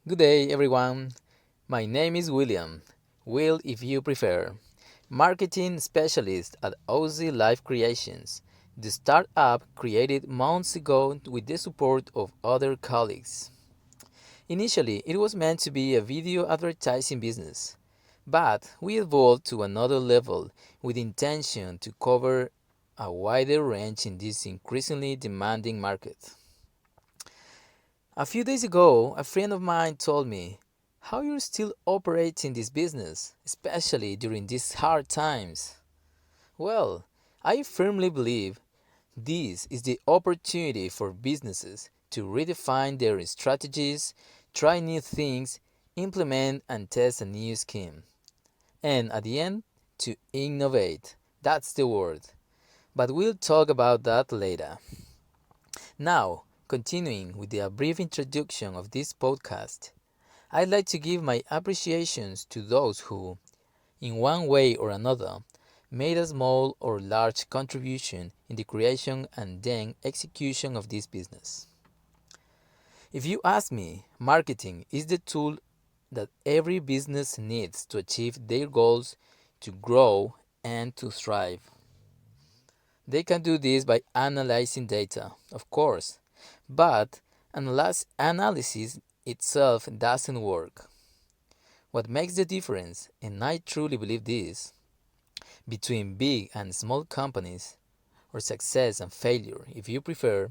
Good day, everyone. My name is William, Will if you prefer, marketing specialist at Aussie Life Creations, the startup created months ago with the support of other colleagues. Initially, it was meant to be a video advertising business, but we evolved to another level with intention to cover a wider range in this increasingly demanding market. A few days ago, a friend of mine told me how you're still operating this business, especially during these hard times. Well, I firmly believe this is the opportunity for businesses to redefine their strategies, try new things, implement and test a new scheme, and at the end, to innovate. That's the word. But we'll talk about that later. Now, continuing with the brief introduction of this podcast, I'd like to give my appreciations to those who, in one way or another, made a small or large contribution in the creation and then execution of this business. If you ask me, marketing is the tool that every business needs to achieve their goals, to grow, and to thrive. They can do this by analyzing data, of course, but analysis itself doesn't work. What makes the difference, and I truly believe this, between big and small companies, or success and failure, if you prefer,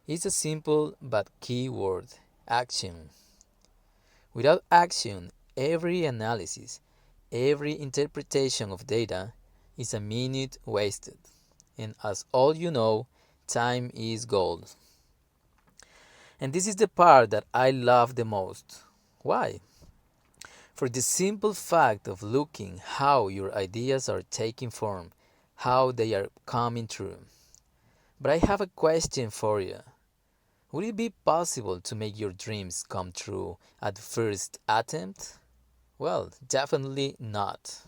is a simple but key word: action. Without action, every analysis, every interpretation of data is a minute wasted. And as all you know, time is gold. And this is the part that I love the most. Why? For the simple fact of looking how your ideas are taking form, how they are coming true. But I have a question for you. Would it be possible to make your dreams come true at first attempt? Well, definitely not.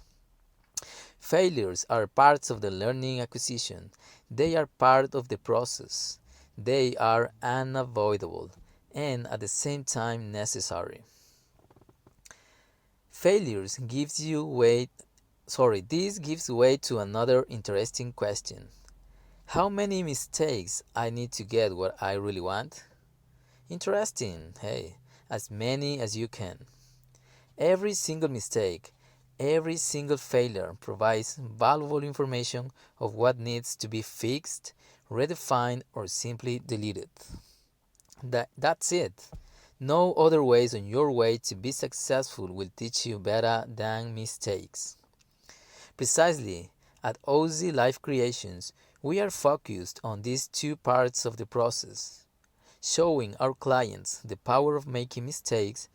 Failures are parts of the learning acquisition. They are part of the process. They are unavoidable and at the same time necessary. Failures gives you way This gives way to another interesting question. How many mistakes I need to get what I really want? Interesting. Hey, as many as you can. Every single mistake, every single failure provides valuable information of what needs to be fixed, redefined, or simply deleted. That's it. No other ways on your way to be successful will teach you better than mistakes. Precisely, at Aussie Life Creations, we are focused on these two parts of the process, showing our clients the power of making mistakes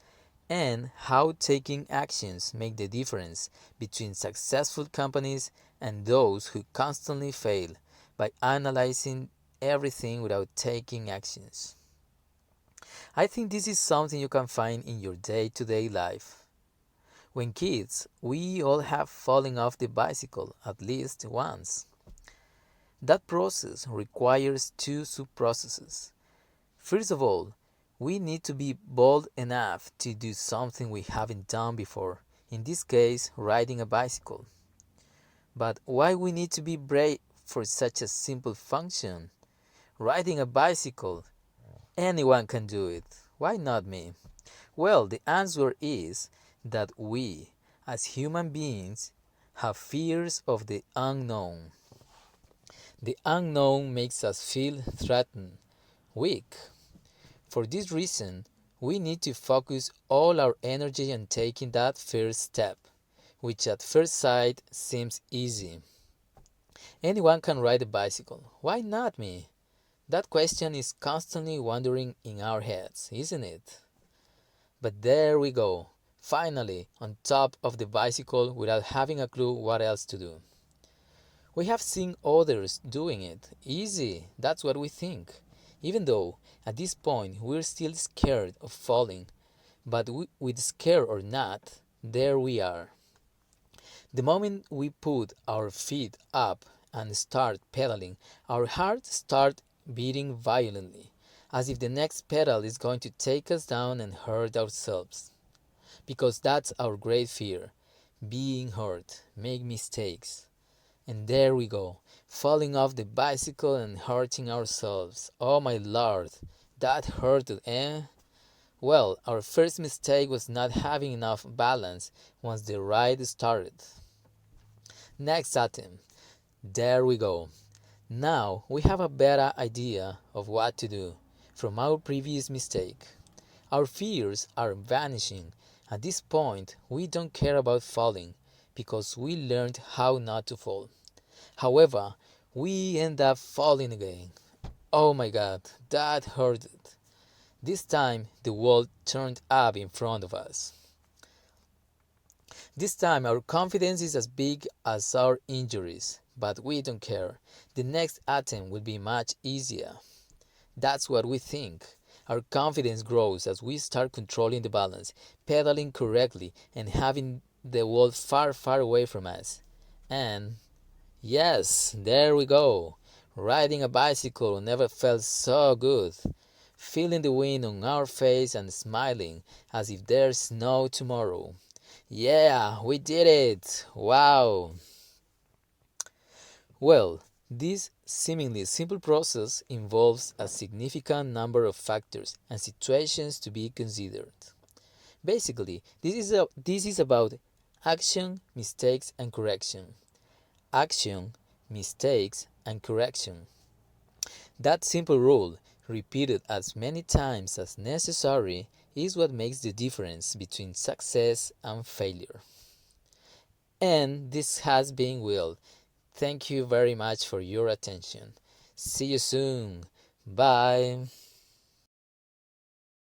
and how taking actions make the difference between successful companies and those who constantly fail by analyzing everything without taking actions. I think this is something you can find in your day to day life. When kids, we all have fallen off the bicycle at least once. That process requires two sub processes. First of all, we need to be bold enough to do something we haven't done before, in this case, riding a bicycle. But why we need to be brave for such a simple function? Riding a bicycle, anyone can do it. Why not me? Well, the answer is that we, as human beings, have fears of the unknown. The unknown makes us feel threatened, weak. For this reason, we need to focus all our energy on taking that first step, which at first sight seems easy. Anyone can ride a bicycle. Why not me? That question is constantly wandering in our heads, isn't it? But there we go, finally on top of the bicycle without having a clue what else to do. We have seen others doing it. Easy, that's what we think. Even though at this point we're still scared of falling, but with scare or not, there we are. The moment we put our feet up and start pedaling, our hearts start beating violently. as if the next pedal is going to take us down and hurt ourselves. Because that's our great fear, being hurt, make mistakes. And there we go, falling off the bicycle and hurting ourselves. Oh my lord, that hurted, eh? Well, our first mistake was not having enough balance once the ride started. Next attempt. There we go. Now we have a better idea of what to do from our previous mistake. Our fears are vanishing. At this point, we don't care about falling because we learned how not to fall. However, we end up falling again. Oh my god, that hurted. This time, the wall turned up in front of us. This time, our confidence is as big as our injuries, but we don't care. The next attempt will be much easier. That's what we think. Our confidence grows as we start controlling the balance, pedaling correctly, and having the wall far, far away from us. And yes, there we go. Riding a bicycle never felt so good. Feeling the wind on our face and smiling as if there's no tomorrow. Yeah, we did it! Wow! Well, this seemingly simple process involves a significant number of factors and situations to be considered. Basically, this is about action, mistakes, and correction. Action, mistakes, and correction. That simple rule, repeated as many times as necessary, is what makes the difference between success and failure. And this has been Will. Thank you very much for your attention. See you soon. Bye.